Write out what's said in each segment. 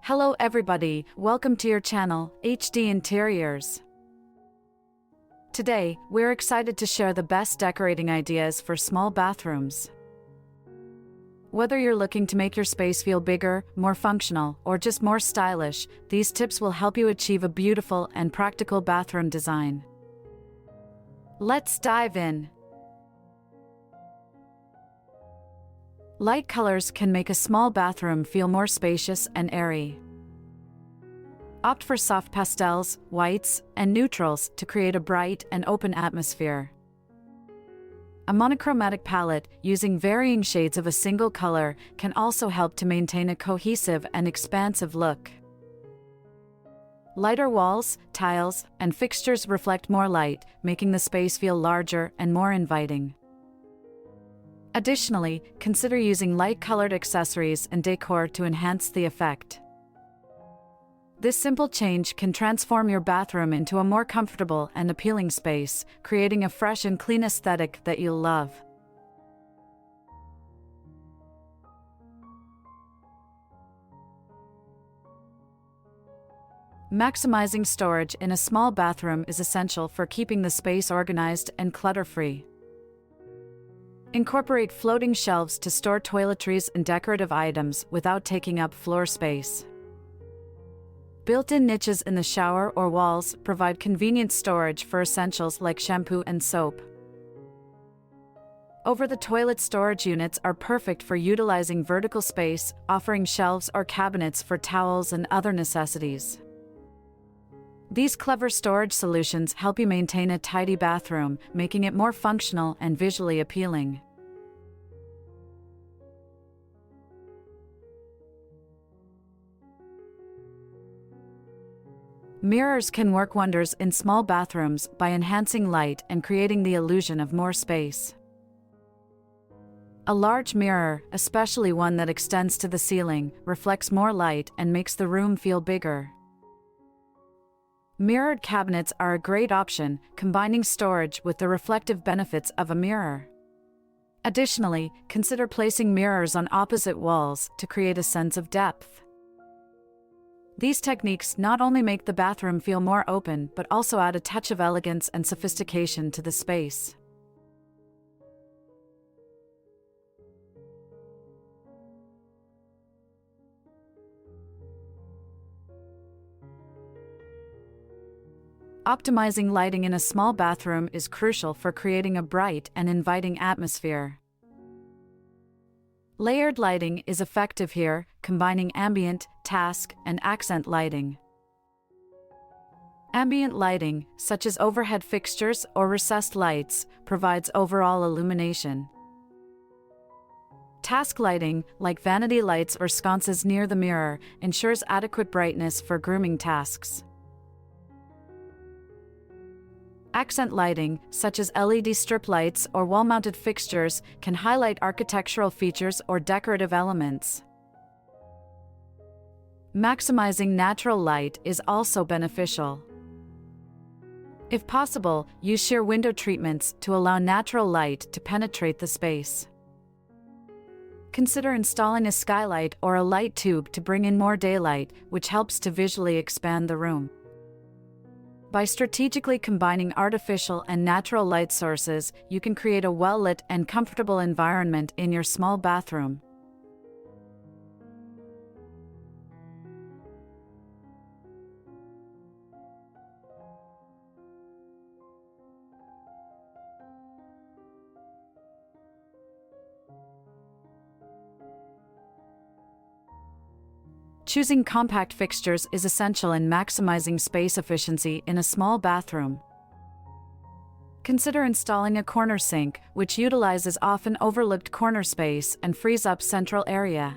Hello everybody, welcome to your channel, HD Interiors. Today, we're excited to share the best decorating ideas for small bathrooms. Whether you're looking to make your space feel bigger, more functional, or just more stylish, these tips will help you achieve a beautiful and practical bathroom design. Let's dive in. Light colors can make a small bathroom feel more spacious and airy. Opt for soft pastels, whites, and neutrals to create a bright and open atmosphere. A monochromatic palette, using varying shades of a single color, can also help to maintain a cohesive and expansive look. Lighter walls, tiles, and fixtures reflect more light, making the space feel larger and more inviting. Additionally, consider using light-colored accessories and decor to enhance the effect. This simple change can transform your bathroom into a more comfortable and appealing space, creating a fresh and clean aesthetic that you'll love. Maximizing storage in a small bathroom is essential for keeping the space organized and clutter-free. Incorporate floating shelves to store toiletries and decorative items without taking up floor space. Built-in niches in the shower or walls provide convenient storage for essentials like shampoo and soap. Over-the-toilet storage units are perfect for utilizing vertical space, offering shelves or cabinets for towels and other necessities. These clever storage solutions help you maintain a tidy bathroom, making it more functional and visually appealing. Mirrors can work wonders in small bathrooms by enhancing light and creating the illusion of more space. A large mirror, especially one that extends to the ceiling, reflects more light and makes the room feel bigger. Mirrored cabinets are a great option, combining storage with the reflective benefits of a mirror. Additionally, consider placing mirrors on opposite walls to create a sense of depth. These techniques not only make the bathroom feel more open but also add a touch of elegance and sophistication to the space. Optimizing lighting in a small bathroom is crucial for creating a bright and inviting atmosphere. Layered lighting is effective here, combining ambient, task, and accent lighting. Ambient lighting, such as overhead fixtures or recessed lights, provides overall illumination. Task lighting, like vanity lights or sconces near the mirror, ensures adequate brightness for grooming tasks. Accent lighting, such as LED strip lights or wall-mounted fixtures, can highlight architectural features or decorative elements. Maximizing natural light is also beneficial. If possible, use sheer window treatments to allow natural light to penetrate the space. Consider installing a skylight or a light tube to bring in more daylight, which helps to visually expand the room. By strategically combining artificial and natural light sources, you can create a well-lit and comfortable environment in your small bathroom. Choosing compact fixtures is essential in maximizing space efficiency in a small bathroom. Consider installing a corner sink, which utilizes often overlooked corner space and frees up central area.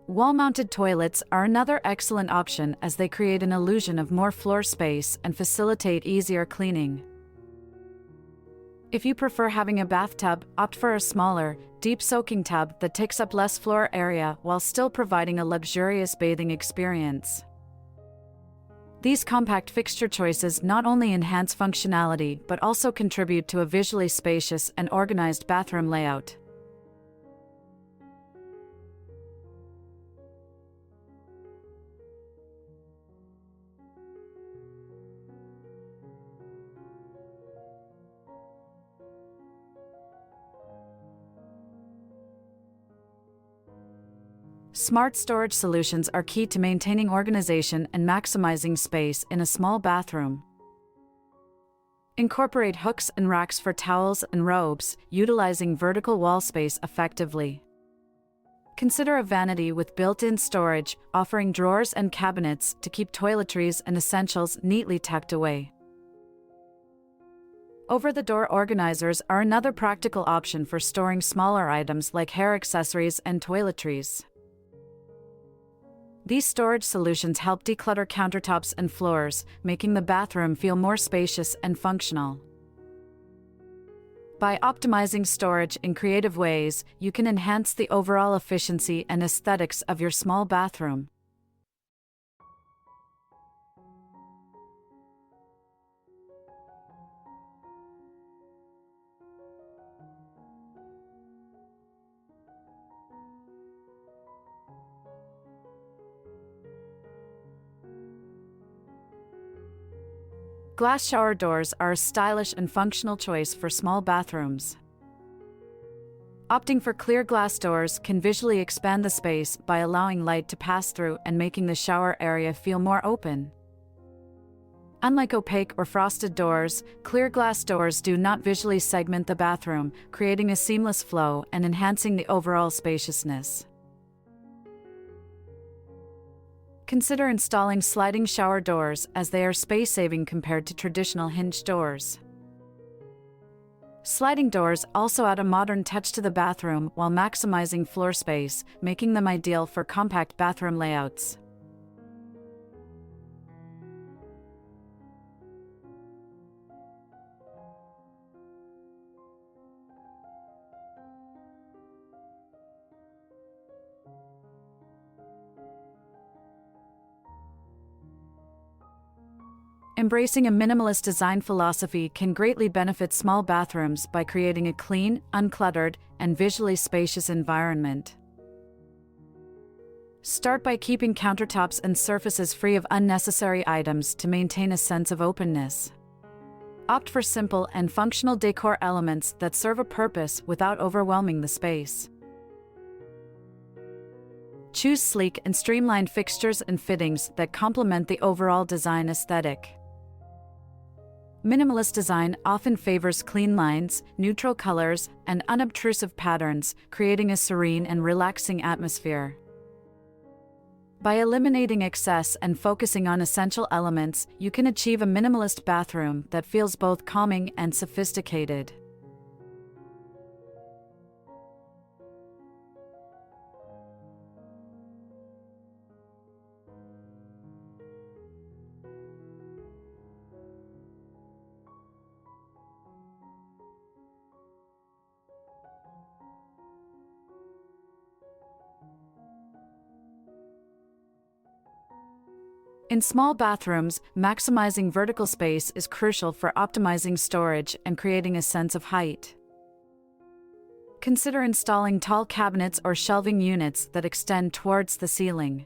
Wall-mounted toilets are another excellent option as they create an illusion of more floor space and facilitate easier cleaning. If you prefer having a bathtub, opt for a smaller, deep soaking tub that takes up less floor area while still providing a luxurious bathing experience. These compact fixture choices not only enhance functionality but also contribute to a visually spacious and organized bathroom layout. Smart storage solutions are key to maintaining organization and maximizing space in a small bathroom. Incorporate hooks and racks for towels and robes, utilizing vertical wall space effectively. Consider a vanity with built-in storage, offering drawers and cabinets to keep toiletries and essentials neatly tucked away. Over-the-door organizers are another practical option for storing smaller items like hair accessories and toiletries. These storage solutions help declutter countertops and floors, making the bathroom feel more spacious and functional. By optimizing storage in creative ways, you can enhance the overall efficiency and aesthetics of your small bathroom. Glass shower doors are a stylish and functional choice for small bathrooms. Opting for clear glass doors can visually expand the space by allowing light to pass through and making the shower area feel more open. Unlike opaque or frosted doors, clear glass doors do not visually segment the bathroom, creating a seamless flow and enhancing the overall spaciousness. Consider installing sliding shower doors as they are space-saving compared to traditional hinged doors. Sliding doors also add a modern touch to the bathroom while maximizing floor space, making them ideal for compact bathroom layouts. Embracing a minimalist design philosophy can greatly benefit small bathrooms by creating a clean, uncluttered, and visually spacious environment. Start by keeping countertops and surfaces free of unnecessary items to maintain a sense of openness. Opt for simple and functional decor elements that serve a purpose without overwhelming the space. Choose sleek and streamlined fixtures and fittings that complement the overall design aesthetic. Minimalist design often favors clean lines, neutral colors, and unobtrusive patterns, creating a serene and relaxing atmosphere. By eliminating excess and focusing on essential elements, you can achieve a minimalist bathroom that feels both calming and sophisticated. In small bathrooms, maximizing vertical space is crucial for optimizing storage and creating a sense of height. Consider installing tall cabinets or shelving units that extend towards the ceiling.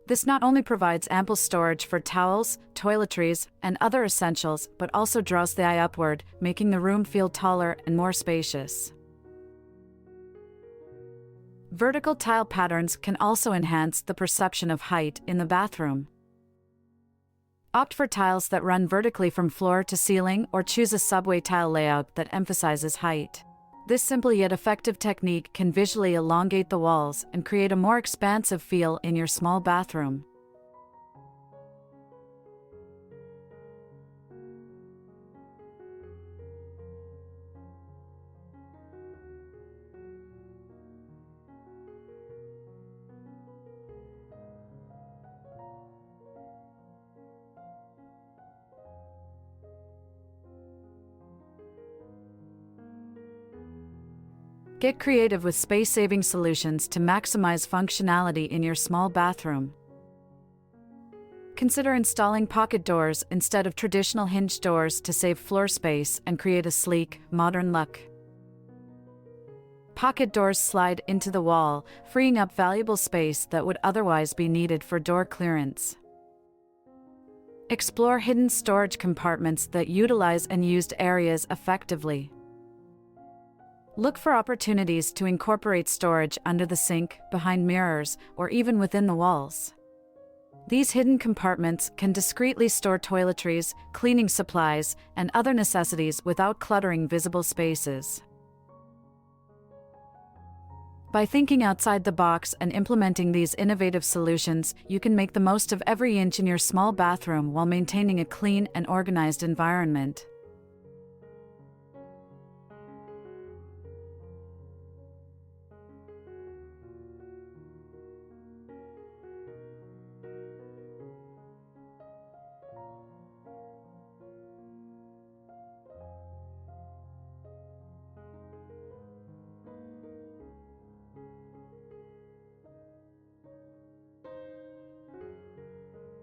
This not only provides ample storage for towels, toiletries, and other essentials, but also draws the eye upward, making the room feel taller and more spacious. Vertical tile patterns can also enhance the perception of height in the bathroom. Opt for tiles that run vertically from floor to ceiling or choose a subway tile layout that emphasizes height. This simple yet effective technique can visually elongate the walls and create a more expansive feel in your small bathroom. Get creative with space-saving solutions to maximize functionality in your small bathroom. Consider installing pocket doors instead of traditional hinged doors to save floor space and create a sleek, modern look. Pocket doors slide into the wall, freeing up valuable space that would otherwise be needed for door clearance. Explore hidden storage compartments that utilize unused areas effectively. Look for opportunities to incorporate storage under the sink, behind mirrors, or even within the walls. These hidden compartments can discreetly store toiletries, cleaning supplies, and other necessities without cluttering visible spaces. By thinking outside the box and implementing these innovative solutions, you can make the most of every inch in your small bathroom while maintaining a clean and organized environment.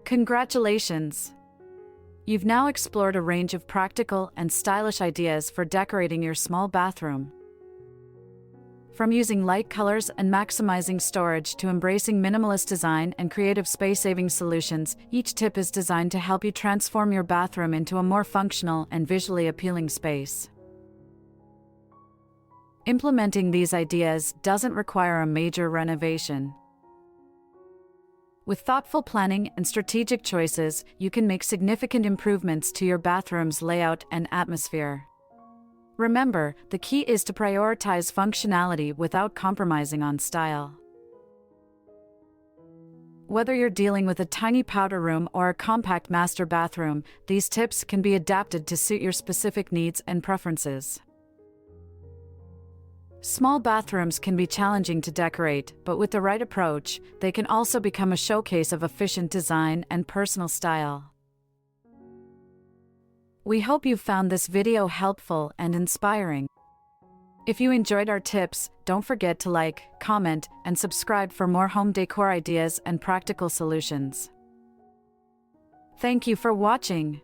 Congratulations! You've now explored a range of practical and stylish ideas for decorating your small bathroom. From using light colors and maximizing storage to embracing minimalist design and creative space-saving solutions, each tip is designed to help you transform your bathroom into a more functional and visually appealing space. Implementing these ideas doesn't require a major renovation. With thoughtful planning and strategic choices, you can make significant improvements to your bathroom's layout and atmosphere. Remember, the key is to prioritize functionality without compromising on style. Whether you're dealing with a tiny powder room or a compact master bathroom, these tips can be adapted to suit your specific needs and preferences. Small bathrooms can be challenging to decorate, but with the right approach, they can also become a showcase of efficient design and personal style. We hope you found this video helpful and inspiring. If you enjoyed our tips, don't forget to like, comment, and subscribe for more home decor ideas and practical solutions. Thank you for watching.